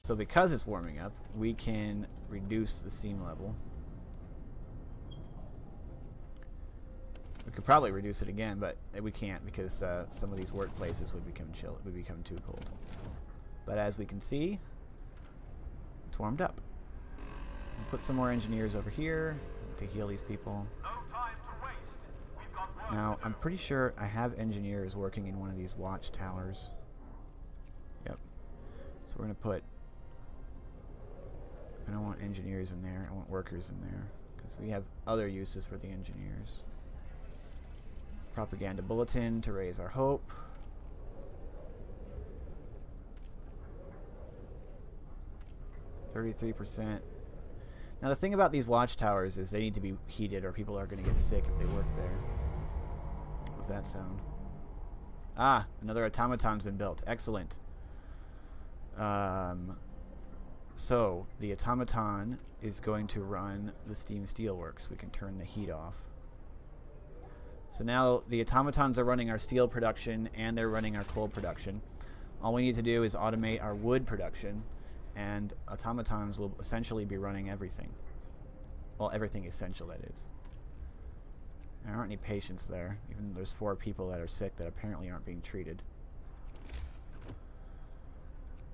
So because it's warming up, we can reduce the steam level. We could probably reduce it again, but we can't because some of these workplaces would become too cold. But as we can see, it's warmed up. We'll put some more engineers over here to heal these people. Now, I'm pretty sure I have engineers working in one of these watchtowers. Yep. So we're going to put... I don't want engineers in there. I want workers in there. Because we have other uses for the engineers. Propaganda bulletin to raise our hope. $33%. Now the thing about these watchtowers is they need to be heated or people are going to get sick if they work there. What was that sound? Ah, another automaton's been built. Excellent. So the automaton is going to run the steam steelworks. We can turn the heat off. So now the automatons are running our steel production and they're running our coal production. All we need to do is automate our wood production, and automatons will essentially be running everything. Well, everything essential, that is. There aren't any patients there, even though there's 4 people that are sick that apparently aren't being treated.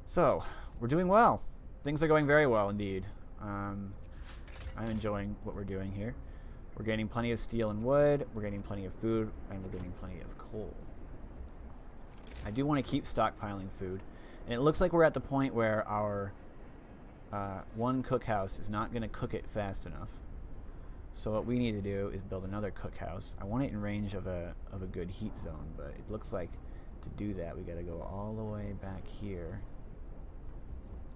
So, we're doing well. Things are going very well indeed. I'm enjoying what we're doing here. We're gaining plenty of steel and wood, we're getting plenty of food, and we're getting plenty of coal. I do want to keep stockpiling food. And it looks like we're at the point where our one cookhouse is not going to cook it fast enough. So what we need to do is build another cookhouse. I want it in range of a good heat zone, but it looks like to do that we got to go all the way back here.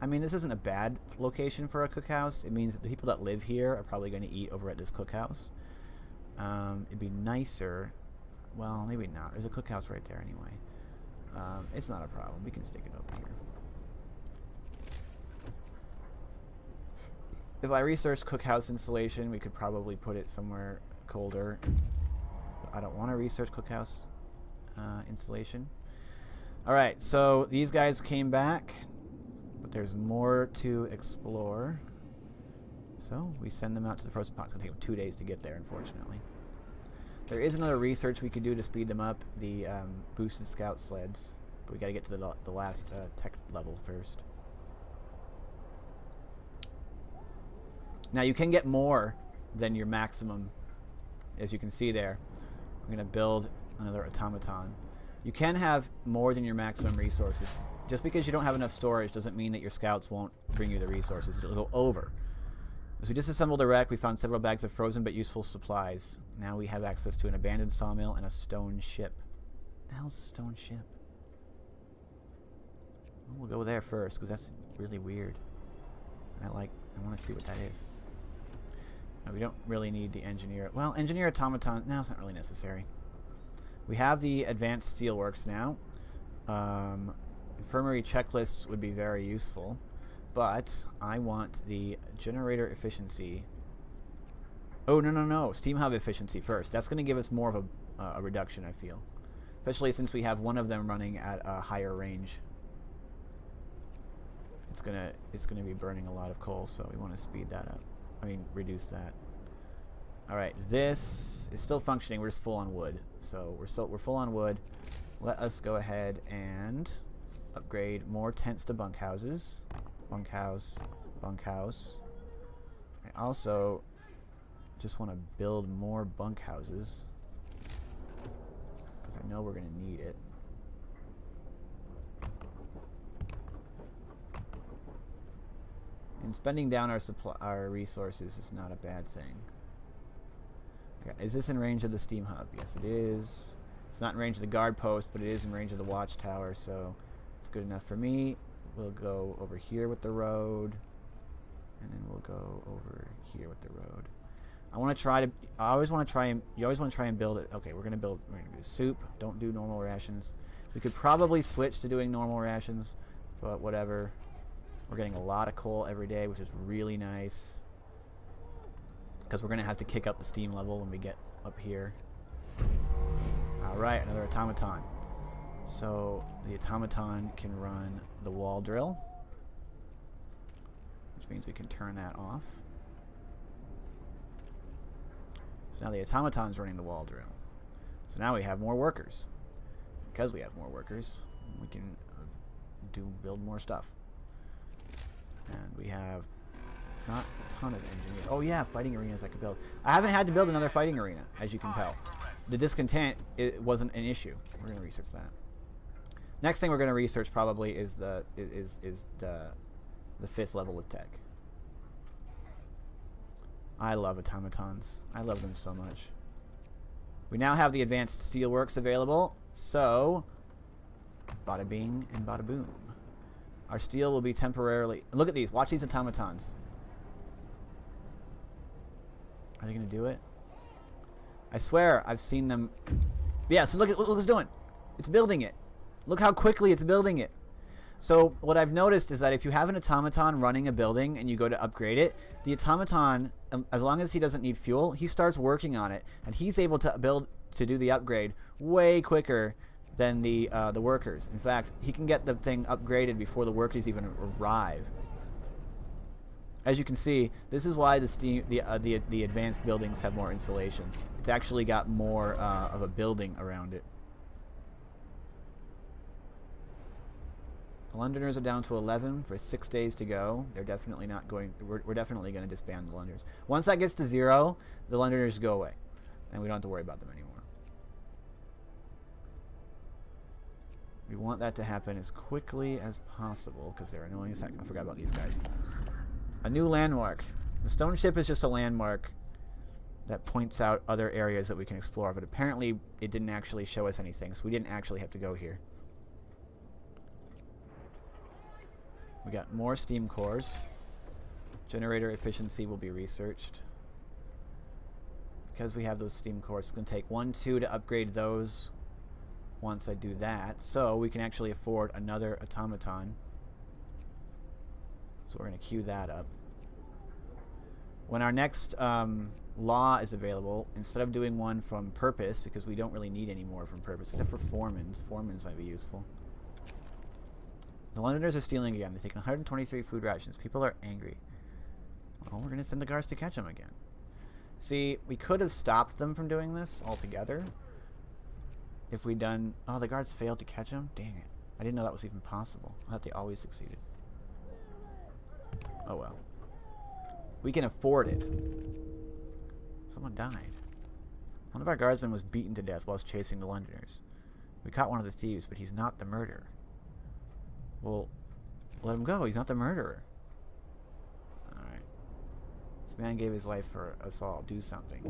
I mean, this isn't a bad location for a cookhouse. It means that the people that live here are probably going to eat over at this cookhouse. It'd be nicer. Well, maybe not. There's a cookhouse right there anyway. It's not a problem. We can stick it over here. If I researched cookhouse installation, we could probably put it somewhere colder. But I don't want to research cookhouse installation. Alright, so these guys came back. But there's more to explore. So we send them out to the Frostpunk. It's going to take them 2 days to get there, unfortunately. There is another research we could do to speed them up, the boosted scout sleds. But we got to get to the last tech level first. Now you can get more than your maximum, as you can see there. We're going to build another automaton. You can have more than your maximum resources. Just because you don't have enough storage doesn't mean that your scouts won't bring you the resources. It'll go over. As we disassembled a wreck, we found several bags of frozen but useful supplies. Now we have access to an abandoned sawmill and a stone ship. What the hell's a stone ship? Well, we'll go there first, because that's really weird. And I want to see what that is. Now, we don't really need the engineer. Well, engineer automaton, no, it's not really necessary. We have the advanced steelworks now. Infirmary checklists would be very useful, but I want the generator efficiency. Oh, no. Steam hub efficiency first. That's going to give us more of a reduction, I feel. Especially since we have one of them running at a higher range. It's gonna be burning a lot of coal, so we want to speed that up. I mean, reduce that. Alright, this is still functioning. We're just full on wood. So we're full on wood. Let us go ahead and upgrade more tents to bunkhouses. Bunkhouse, bunkhouse. I also just want to build more bunkhouses, because I know we're going to need it. And spending down our resources is not a bad thing. Okay, is this in range of the steam hub? Yes, it is. It's not in range of the guard post, but it is in range of the watchtower, so it's good enough for me. We'll go over here with the road, and then we'll go over here with the road. I always want to try and build it. Okay, we're gonna do soup. Don't do normal rations. We could probably switch to doing normal rations, but whatever. We're getting a lot of coal every day, which is really nice, because we're gonna have to kick up the steam level when we get up here. All right, another automaton. So the automaton can run the wall drill, which means we can turn that off. So now the automaton's running the wall drill. So now we have more workers. Because we have more workers, we can build more stuff. And we have not a ton of engineers. Oh yeah, fighting arenas I could build. I haven't had to build another fighting arena, as you can tell. The discontent, it wasn't an issue. We're going to research that. Next thing we're going to research probably is the 5th level of tech. I love automatons. I love them so much. We now have the advanced steelworks available, so bada bing and bada boom. Our steel will be temporarily... Look at these. Watch these automatons. Are they going to do it? I swear I've seen them... Yeah, so look what it's doing. It's building it. Look how quickly it's building it. So what I've noticed is that if you have an automaton running a building and you go to upgrade it, the automaton, as long as he doesn't need fuel, he starts working on it, and he's able to do the upgrade way quicker than the workers. In fact, he can get the thing upgraded before the workers even arrive. As you can see, this is why the advanced buildings have more insulation. It's actually got more of a building around it. The Londoners are down to 11 for 6 days to go. They're definitely not going... We're definitely going to disband the Londoners. Once that gets to 0, the Londoners go away. And we don't have to worry about them anymore. We want that to happen as quickly as possible, because they're annoying as heck. I forgot about these guys. A new landmark. The stone ship is just a landmark that points out other areas that we can explore, but apparently it didn't actually show us anything, so we didn't actually have to go here. We got more steam cores. Generator efficiency will be researched. Because we have those steam cores, it's going to take 1, 2 to upgrade those once I do that. So we can actually afford another automaton. So we're going to queue that up. When our next law is available, instead of doing one from purpose, because we don't really need any more from purpose, except for foremans. Foremans might be useful. The Londoners are stealing again. They're taking 123 food rations. People are angry. Well, we're going to send the guards to catch them again. See, we could have stopped them from doing this altogether. If we'd done... Oh, the guards failed to catch them? Dang it. I didn't know that was even possible. I thought they always succeeded. Oh well. We can afford it. Someone died. One of our guardsmen was beaten to death whilst chasing the Londoners. We caught one of the thieves, but he's not the murderer. Well, let him go. He's not the murderer. Alright. This man gave his life for us all. Do something.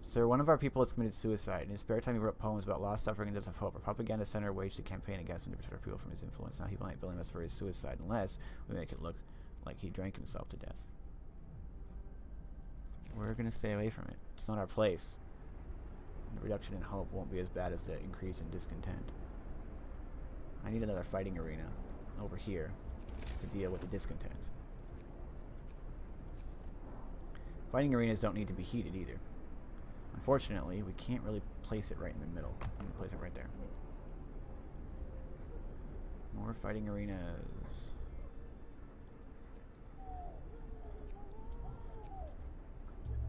Sir, one of our people has committed suicide. In his spare time, he wrote poems about lost suffering and death of hope. A propaganda center waged a campaign against him to protect our people from his influence. Now he will not billing us for his suicide unless we make it look like he drank himself to death. We're going to stay away from it. It's not our place. The reduction in hope won't be as bad as the increase in discontent. I need another fighting arena over here to deal with the discontent. Fighting arenas don't need to be heated either. Unfortunately, we can't really place it right in the middle. I'm going to place it right there. More fighting arenas.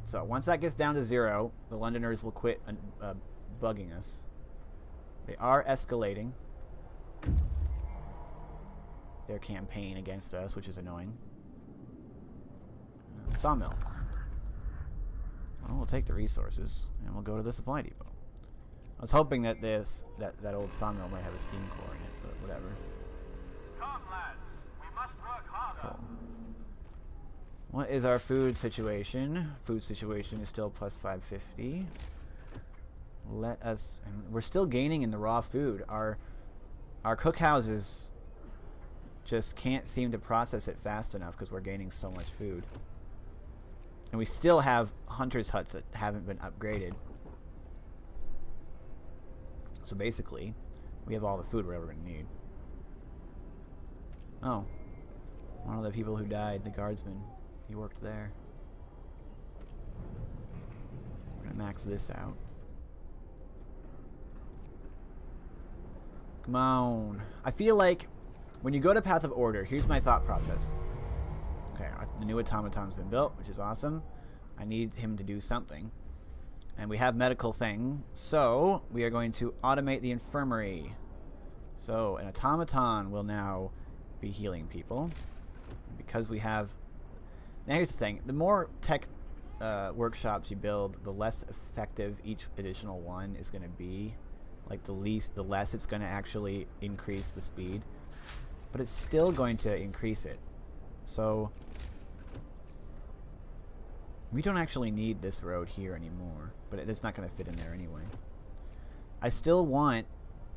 So once that gets down to 0, the Londoners will quit bugging us. They are escalating their campaign against us, which is annoying. Sawmill. Well, we'll take the resources and we'll go to the supply depot. I was hoping that that old sawmill might have a steam core in it, but whatever. Come, lads. We must work harder. Cool. What is our food situation? Food situation is still plus 550. Let us... And we're still gaining in the raw food. Our cookhouses just can't seem to process it fast enough because we're gaining so much food. And we still have hunters' huts that haven't been upgraded. So basically, we have all the food we're ever going to need. Oh. One of the people who died, the guardsman. He worked there. We're going to max this out. Come on. I feel like when you go to Path of Order, here's my thought process. Okay, the new automaton's been built, which is awesome. I need him to do something. And we have medical thing, so we are going to automate the infirmary. So an automaton will now be healing people. Because we have... Now here's the thing. The more tech workshops you build, the less effective each additional one is going to be. Like the less it's going to actually increase the speed. But it's still going to increase it. So we don't actually need this road here anymore. But it's not going to fit in there anyway. I still want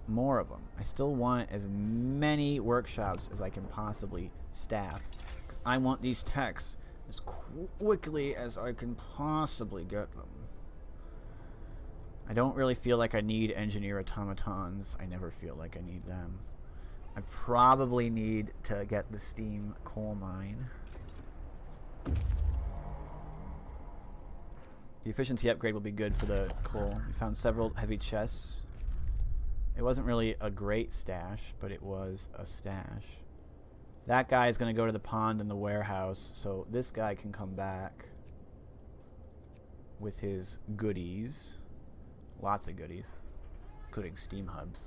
more of them. I still want as many workshops as I can possibly staff. Because I want these techs as quickly as I can possibly get them. I don't really feel like I need engineer automatons. I never feel like I need them. I probably need to get the steam coal mine. The efficiency upgrade will be good for the coal. We found several heavy chests. It wasn't really a great stash, but it was a stash. That guy is going to go to the pond and the warehouse, so this guy can come back with his goodies. Lots of goodies, including steam hubs,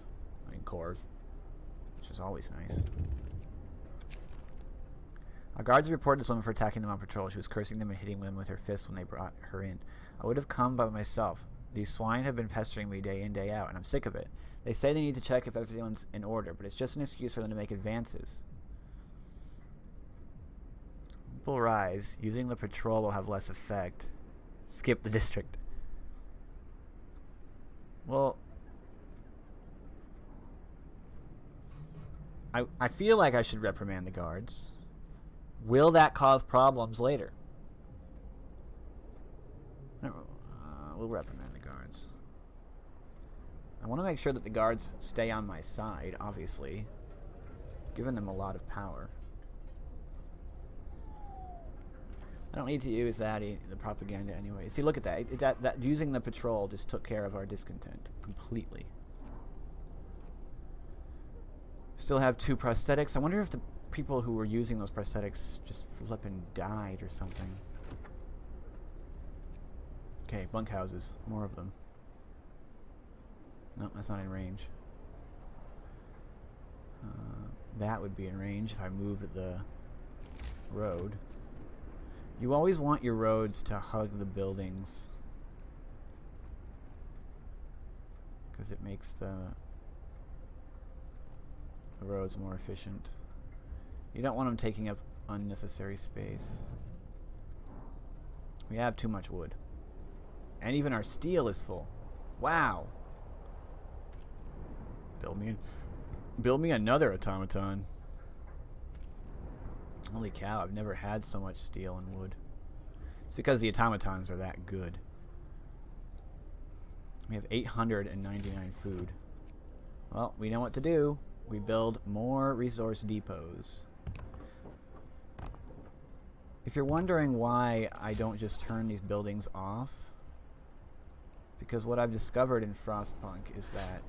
I mean cores, which is always nice. Our guards reported this woman for attacking them on patrol. She was cursing them and hitting them with her fists when they brought her in. I would have come by myself. These swine have been pestering me day in, day out, and I'm sick of it. They say they need to check if everyone's in order, but it's just an excuse for them to make advances. People rise. Using the patrol will have less effect. Skip the district. Well, I feel like I should reprimand the guards. Will that cause problems later? We'll reprimand the guards. I want to make sure that the guards stay on my side, obviously. Giving them a lot of power. I don't need to use that the propaganda anyway. See, look at that. That using the patrol just took care of our discontent completely. Still have 2 prosthetics. I wonder if the people who were using those prosthetics just flippin' died or something. Okay, bunkhouses. More of them. No, that's not in range. That would be in range if I moved the road. You always want your roads to hug the buildings, because it makes the roads more efficient. You don't want them taking up unnecessary space. We have too much wood. And even our steel is full. Wow. Build me another automaton. Holy cow, I've never had so much steel and wood. It's because the automatons are that good. We have 899 food. Well, we know what to do. We build more resource depots. If you're wondering why I don't just turn these buildings off, because what I've discovered in Frostpunk is that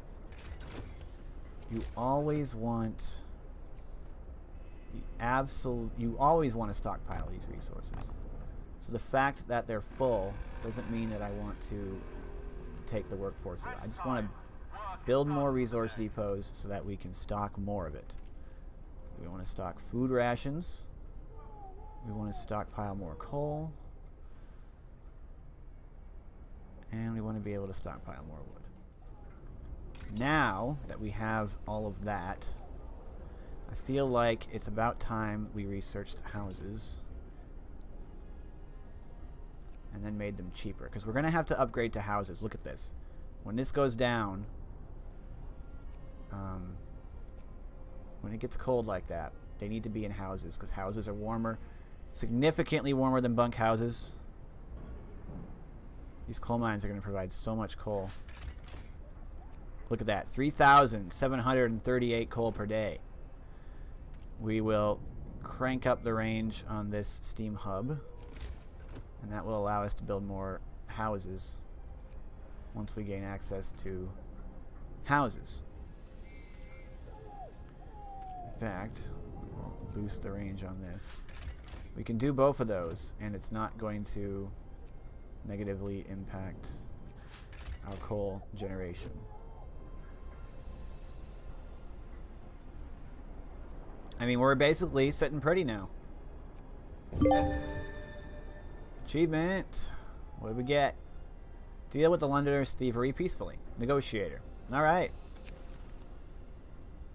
you always want you always want to stockpile these resources. So the fact that they're full doesn't mean that I want to take the workforce away. I just want to build more resource depots so that we can stock more of it. We want to stock food rations. We want to stockpile more coal. And we want to be able to stockpile more wood. Now that we have all of that, I feel like it's about time we researched houses and then made them cheaper, because we're going to have to upgrade to houses. Look at this. When this goes down, when it gets cold like that, they need to be in houses, because houses are warmer, significantly warmer than bunkhouses. These coal mines are going to provide so much coal. Look at that, 3,738 coal per day. We will crank up the range on this steam hub, and that will allow us to build more houses. once we gain access to houses. In fact, we'll boost the range on this. We can do both of those, and it's not going to negatively impact our coal generation. I mean, we're basically sitting pretty now. Achievement. What did we get? Deal with the Londoners' thievery peacefully. Negotiator. Alright.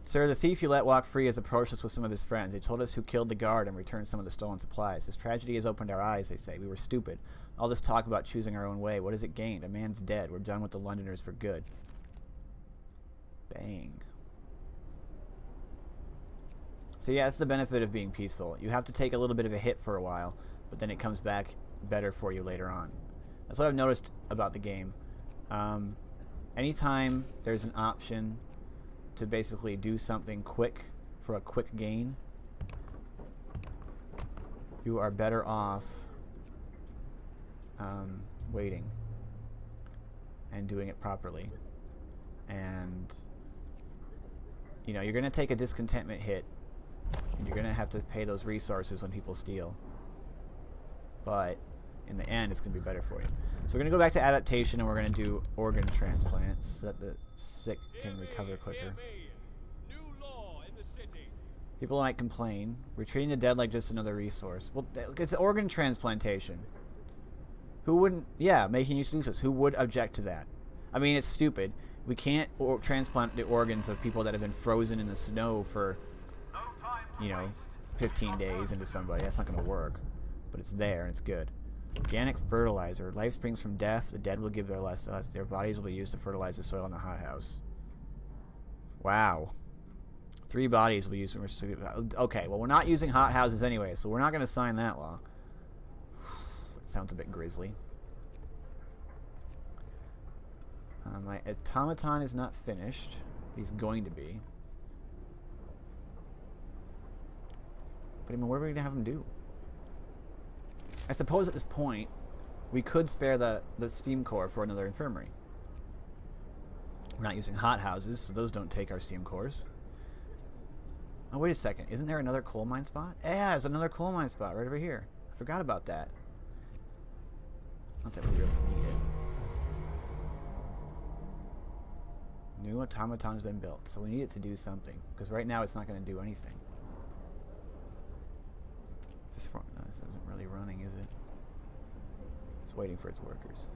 Sir, the thief you let walk free has approached us with some of his friends. They told us who killed the guard and returned some of the stolen supplies. This tragedy has opened our eyes, they say. We were stupid. All this talk about choosing our own way. What has it gained? A man's dead. We're done with the Londoners for good. Bang. So yeah, that's the benefit of being peaceful. You have to take a little bit of a hit for a while, but then it comes back better for you later on. That's what I've noticed about the game. Anytime there's an option to basically do something quick for a quick gain, you are better off waiting and doing it properly. And you know, you're going to take a discontentment hit, and you're going to have to pay those resources when people steal. But in the end, it's going to be better for you. So we're going to go back to adaptation, and we're going to do organ transplants so that the sick can recover quicker. People might complain. We're treating the dead like just another resource. Well, it's organ transplantation. Who wouldn't... Yeah, making use of useless. Who would object to that? I mean, it's stupid. We can't transplant the organs of people that have been frozen in the snow for, you know, 15 days into somebody. That's not going to work. But it's there, and it's good. Organic fertilizer. Life springs from death. The dead will give their last to us. Their bodies will be used to fertilize the soil in the hothouse. Wow. 3 bodies will be used. Okay, well, we're not using hothouses anyway, so we're not going to sign that law. It sounds a bit grisly. My automaton is not finished. He's going to be. But I mean, what are we going to have him do? I suppose at this point, we could spare the steam core for another infirmary. We're not using hothouses, so those don't take our steam cores. Oh, wait a second. Isn't there another coal mine spot? Yeah, there's another coal mine spot right over here. I forgot about that. Not that we really need it. New automaton's been built, so we need it to do something. Because right now it's not going to do anything. This isn't really running, is it? It's waiting for its workers.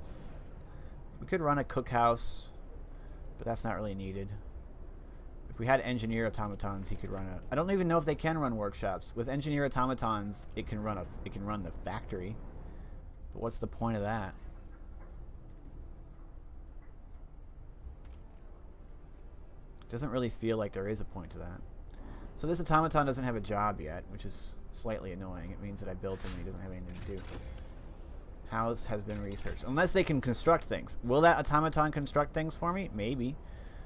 We could run a cookhouse, but that's not really needed. If we had engineer automatons, he could run a... I don't even know if they can run workshops. With engineer automatons, it can run the factory. But what's the point of that? It doesn't really feel like there is a point to that. So this automaton doesn't have a job yet, which is slightly annoying. It means that I built him and he doesn't have anything to do. House has been researched. Unless they can construct things. Will that automaton construct things for me? Maybe.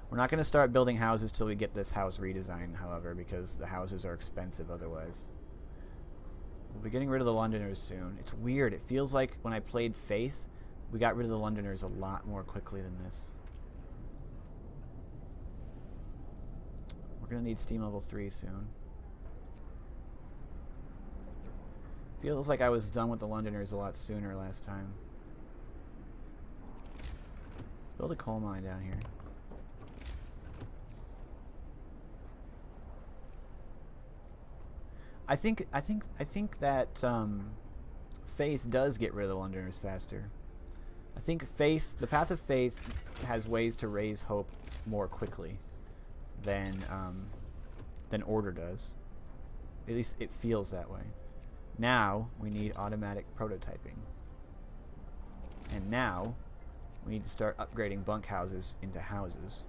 We're not going to start building houses till we get this house redesigned, however, because the houses are expensive otherwise. We'll be getting rid of the Londoners soon. It's weird. It feels like when I played Faith, we got rid of the Londoners a lot more quickly than this. We're going to need steam level 3 soon. Feels like I was done with the Londoners a lot sooner last time. Let's build a coal mine down here. I think that Faith does get rid of the Londoners faster. I think Faith, the Path of Faith, has ways to raise hope more quickly than Order does. At least it feels that way. Now we need automatic prototyping, and now we need to start upgrading bunkhouses into houses.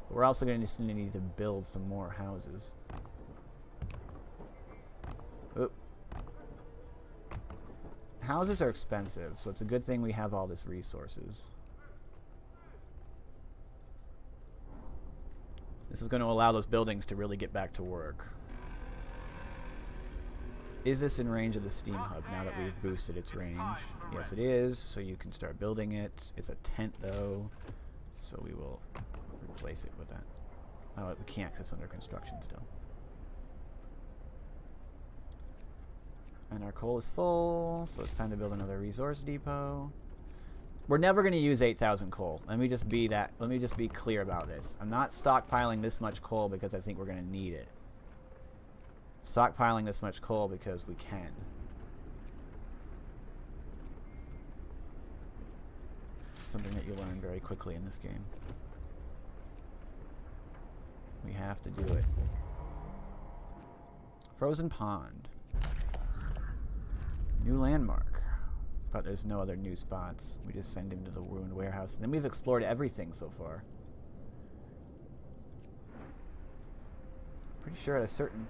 But we're also going to need to build some more houses. Oop. Houses are expensive, so it's a good thing we have all this resources. This is going to allow those buildings to really get back to work. Is this in range of the steam hub now that we've boosted its range? Yes, it is. So you can start building it. It's a tent, though. So we will replace it with that. Oh, we can't because it's under construction still. And our coal is full, so it's time to build another resource depot. We're never going to use 8,000 coal. Let me just be clear about this. I'm not stockpiling this much coal because I think we're going to need it. Stockpiling this much coal because we can. Something that you learn very quickly in this game. We have to do it. Frozen Pond. New landmark. But there's no other new spots. We just send him to the ruined warehouse. And then we've explored everything so far. Pretty sure at a certain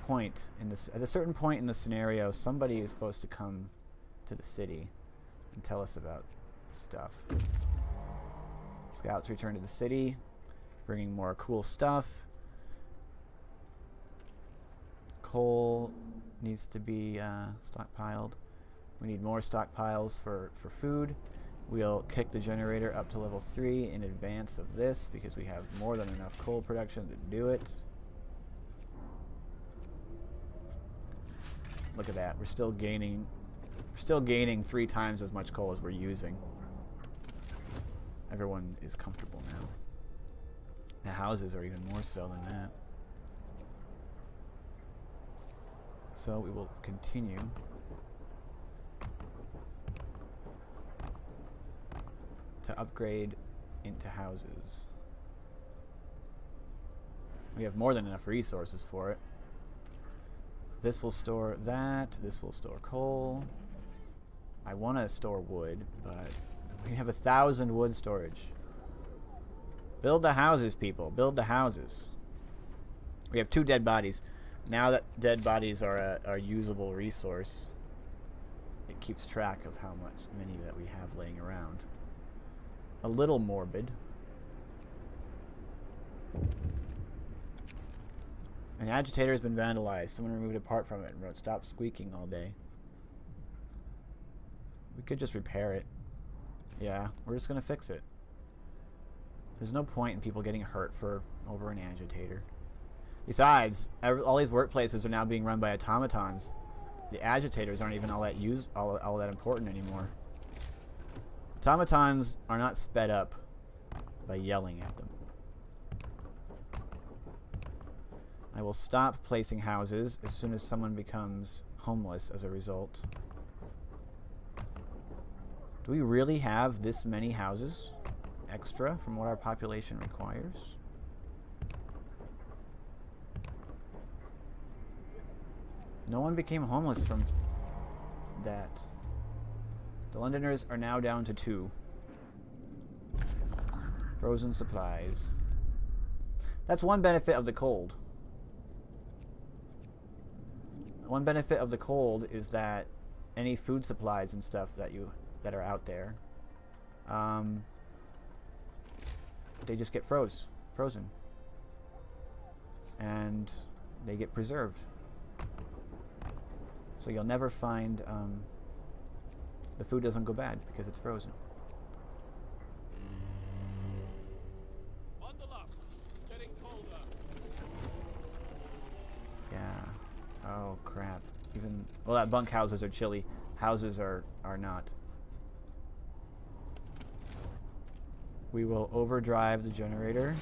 point in the scenario, somebody is supposed to come to the city and tell us about stuff. Scouts return to the city, bringing more cool stuff. Coal needs to be stockpiled. We need more stockpiles for food. We'll kick the generator up to level 3 in advance of this because we have more than enough coal production to do it. Look at that. We're still gaining 3 times as much coal as we're using. Everyone is comfortable now. The houses are even more so than that. So we will continue to upgrade into houses. We have more than enough resources for it. This will store that. This will store coal. I want to store wood, but we have 1,000 wood storage. Build the houses, people. Build the houses. We have 2 dead bodies. Now that dead bodies are a usable resource, it keeps track of how many that we have laying around. A little morbid. An agitator has been vandalized. Someone removed a part from it and wrote, "Stop squeaking all day." We could just repair it. Yeah, we're just going to fix it. There's no point in people getting hurt over an agitator. Besides, all these workplaces are now being run by automatons. The agitators aren't even all that important anymore. Automatons are not sped up by yelling at them. I will stop placing houses as soon as someone becomes homeless as a result. Do we really have this many houses extra from what our population requires? No one became homeless from that. The Londoners are now down to 2. Frozen supplies. That's one benefit of the cold. One benefit of the cold is that any food supplies and stuff that are out there, they just get frozen, and they get preserved. So you'll never find the food doesn't go bad because it's frozen. Bundle up. It's getting colder. Yeah. Oh crap. Well, that bunkhouses are chilly. Houses are not. We will overdrive the generator.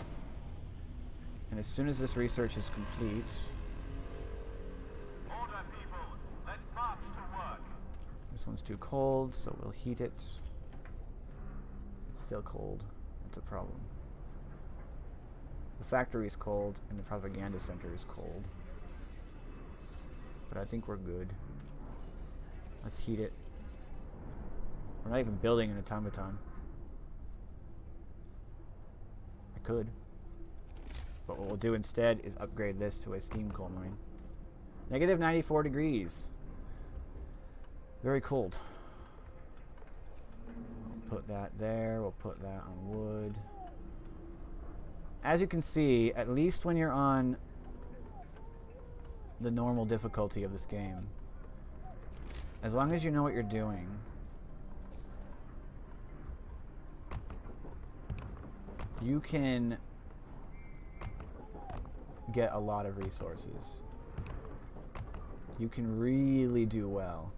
And as soon as this research is complete, Order, people. Let's march to work. this one's too cold, so we'll heat it. It's still cold. That's a problem. The factory's cold, and the propaganda center is cold. But I think we're good. Let's heat it. We're not even building an automaton. I could. But what we'll do instead is upgrade this to a steam coal mine. Negative 94 degrees. Very cold. We'll put that there. We'll put that on wood. As you can see, at least when you're on the normal difficulty of this game, As long as you know what you're doing. You can get a lot of resources. You can really do well.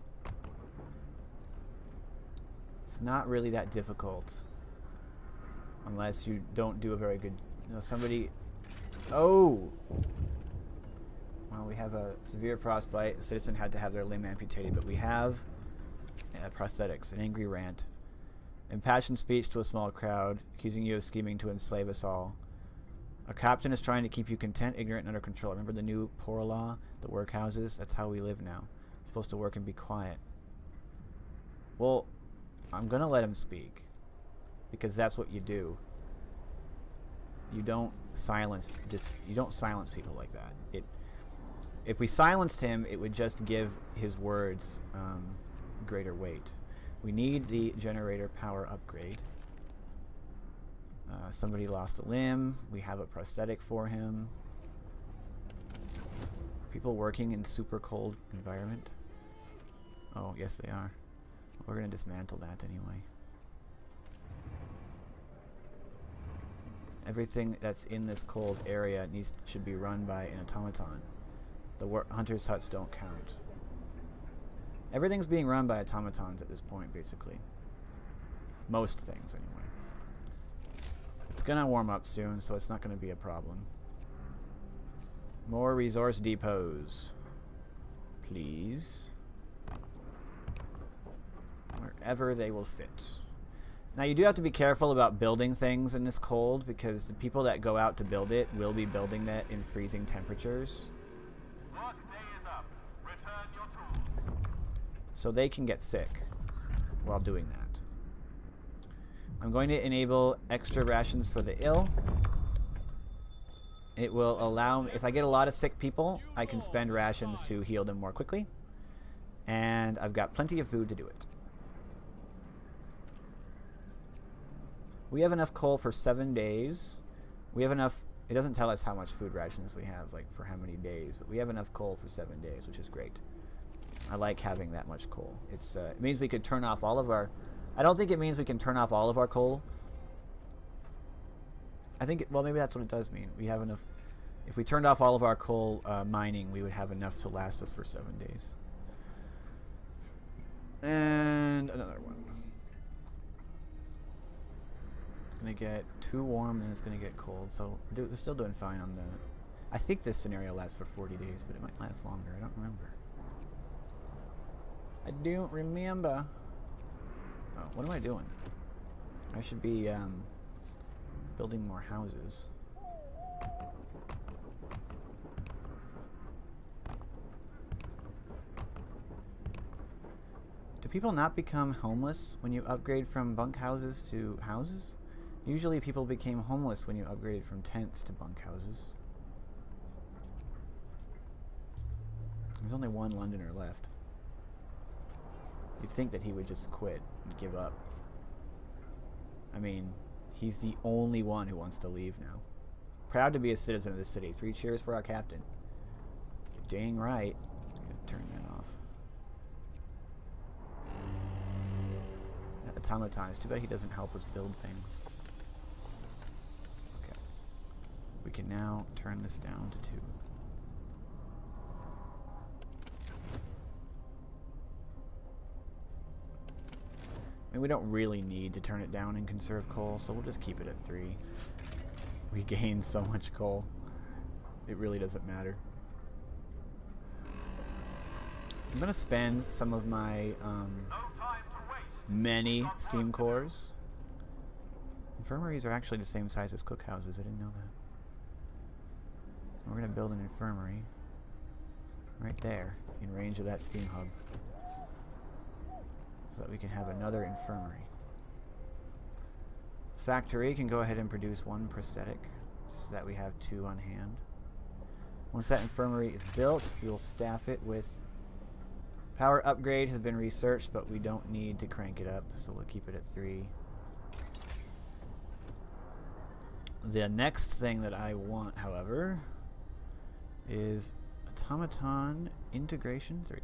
It's not really that difficult. Unless you don't do a very good... You know, somebody... Oh! Well, we have a severe frostbite. A citizen had to have their limb amputated, but we have prosthetics, an angry rant. Impassioned speech to a small crowd, accusing you of scheming to enslave us all. A captain is trying to keep you content, ignorant, and under control. Remember the new poor law? The workhouses? That's how we live now. You're supposed to work and be quiet. Well, I'm gonna let him speak. Because that's what you do. You don't silence people like that. If we silenced him, it would just give his words greater weight. We need the generator power upgrade. Somebody lost a limb. We have a prosthetic for him. People working in super cold environment. Oh, yes they are. We're going to dismantle that anyway. Everything that's in this cold area should be run by an automaton. The hunters' huts don't count. Everything's being run by automatons at this point, basically. Most things, anyway. It's gonna warm up soon, so it's not gonna be a problem. More resource depots. Please. Wherever they will fit. Now, you do have to be careful about building things in this cold, because the people that go out to build it will be building that in freezing temperatures. Work day is up. Return your tools. So they can get sick while doing that. I'm going to enable extra rations for the ill. It will allow me, if I get a lot of sick people, I can spend rations to heal them more quickly. And I've got plenty of food to do it. We have enough coal for 7 days. We have enough... It doesn't tell us how much food rations we have, like, for how many days. But we have enough coal for 7 days, which is great. I like having that much coal. It means we could turn off all of our... I don't think it means we can turn off all of our coal. I think... well, maybe that's what it does mean. We have enough... If we turned off all of our coal mining, we would have enough to last us for 7 days. And another one. It's going to get too warm and it's going to get cold. So we're still doing fine on the... I think this scenario lasts for 40 days, but it might last longer. I don't remember. I don't remember. Oh, what am I doing? I should be building more houses. Do people not become homeless when you upgrade from bunk houses to houses? Usually people became homeless when you upgraded from tents to bunk houses. There's only one Londoner left. You'd think that he would just quit and give up. I mean, he's the only one who wants to leave now. Proud to be a citizen of this city. 3 cheers for our captain. You're dang right. I'm gonna turn that off. That automaton. It's too bad he doesn't help us build things. Okay. We can now turn this down to 2. I mean, we don't really need to turn it down and conserve coal, so we'll just keep it at 3. We gain so much coal. It really doesn't matter. I'm going to spend some of my many steam cores. Infirmaries are actually the same size as cookhouses. I didn't know that. We're going to build an infirmary right there in range of that steam hub, so that we can have another infirmary. Factory can go ahead and produce 1 prosthetic, so that we have 2 on hand. Once that infirmary is built, we will staff it with... Power upgrade has been researched, but we don't need to crank it up, so we'll keep it at 3. The next thing that I want, however, is automaton integration 3.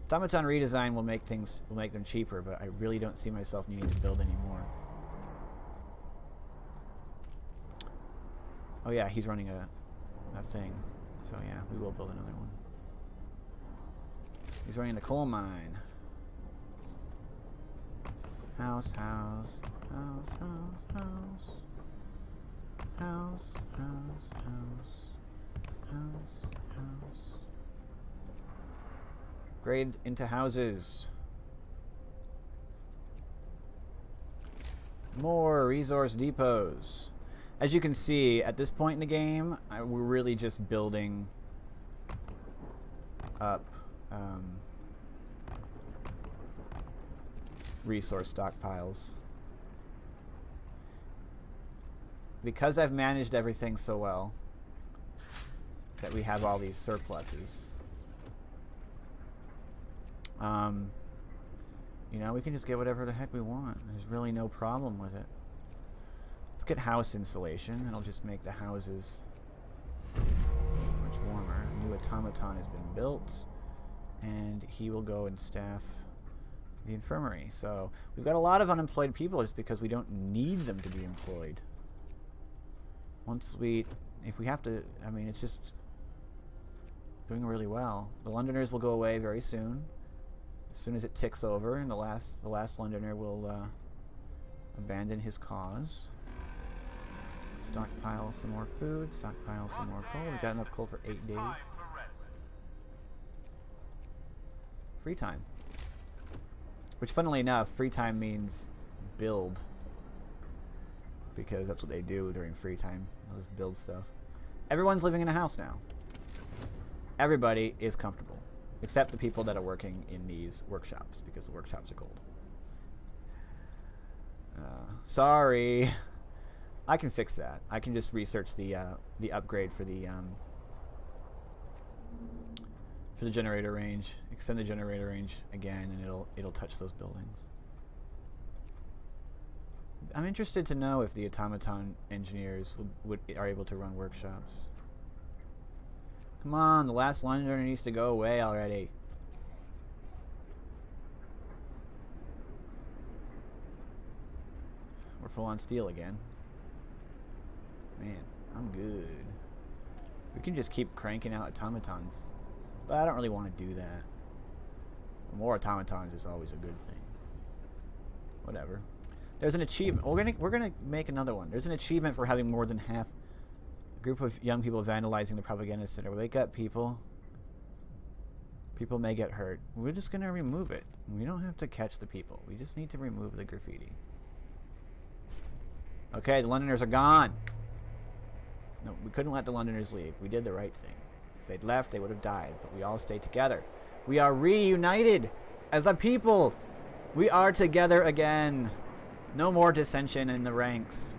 Automaton redesign will make them cheaper, but I really don't see myself needing to build anymore. Oh yeah, he's running a thing. So yeah, we will build another one. He's running a coal mine. House, house, house, house, house. House, house, house, house, house. Grade into houses. More resource depots. As you can see, at this point in the game, we're really just building up resource stockpiles. Because I've managed everything so well that we have all these surpluses. You know, we can just get whatever the heck we want. There's really no problem with it. Let's get house insulation. It'll just make the houses much warmer. A new automaton has been built, and he will go and staff the infirmary. So we've got a lot of unemployed people just because we don't need them to be employed. If we have to, I mean, it's just doing really well. The Londoners will go away very soon. As soon as it ticks over, and the last Londoner will abandon his cause. Stockpile some more food, stockpile some more coal. We've got enough coal for 8 days. Free time. Which, funnily enough, free time means build. Because that's what they do during free time. They'll just build stuff. Everyone's living in a house now. Everybody is comfortable. Except the people that are working in these workshops, because the workshops are cold. Sorry. I can fix that. I can just research the upgrade for the generator range. Extend the generator range again, and it'll touch those buildings. I'm interested to know if the automaton engineers are able to run workshops. Come on, the last Londoner needs to go away already. We're full on steel again. Man, I'm good. We can just keep cranking out automatons. But I don't really want to do that. More automatons is always a good thing. Whatever. There's an achievement. We're gonna make another one. There's an achievement for having more than half a group of young people vandalizing the propaganda center. Wake up, people. People may get hurt. We're just gonna remove it. We don't have to catch the people. We just need to remove the graffiti. Okay, the Londoners are gone. No, we couldn't let the Londoners leave. We did the right thing. If they'd left, they would have died. But we all stayed together. We are reunited as a people. We are together again. No more dissension in the ranks.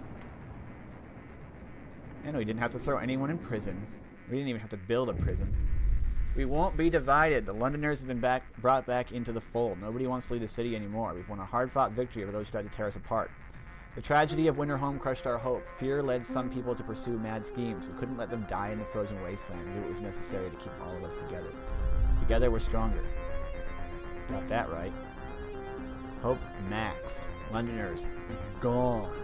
And we didn't have to throw anyone in prison. We didn't even have to build a prison. We won't be divided. The Londoners have been brought back into the fold. Nobody wants to leave the city anymore. We've won a hard-fought victory over those who tried to tear us apart. The tragedy of Winterholm crushed our hope. Fear led some people to pursue mad schemes. We couldn't let them die in the frozen wasteland. We knew it was necessary to keep all of us together. Together we're stronger. Got that right. Hope maxed. Londoners gone.